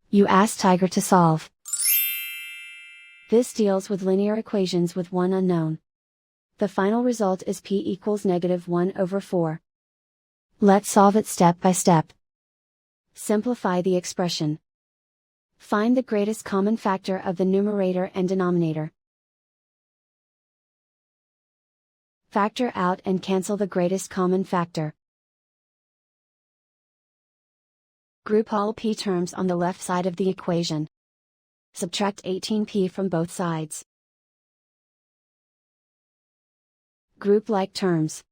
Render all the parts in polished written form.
You ask Tiger to solve. This deals with linear equations with one unknown. The final result is p equals -1/4. Let's solve it step by step. Simplify the expression. Find the greatest common factor of the numerator and denominator. Factor out and cancel the greatest common factor. Group all p terms on the left side of the equation. Subtract 18p from both sides. Group like terms.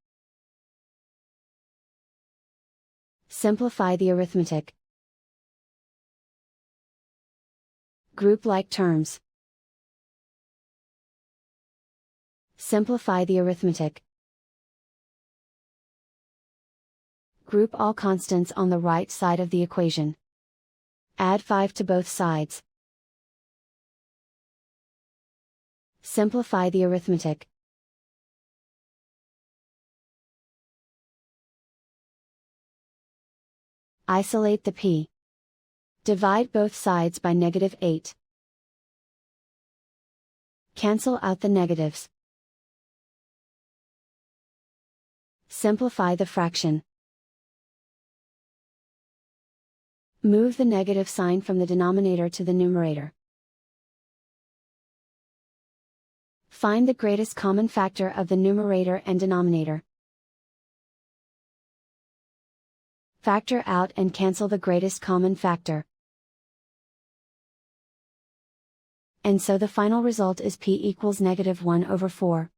Simplify the arithmetic. Group like terms. Simplify the arithmetic. Group all constants on the right side of the equation. Add 5 to both sides. Simplify the arithmetic. Isolate the p. Divide both sides by -8. Cancel out the negatives. Simplify the fraction. Move the negative sign from the denominator to the numerator. Find the greatest common factor of the numerator and denominator. Factor out and cancel the greatest common factor. And so the final result is p equals -1/4.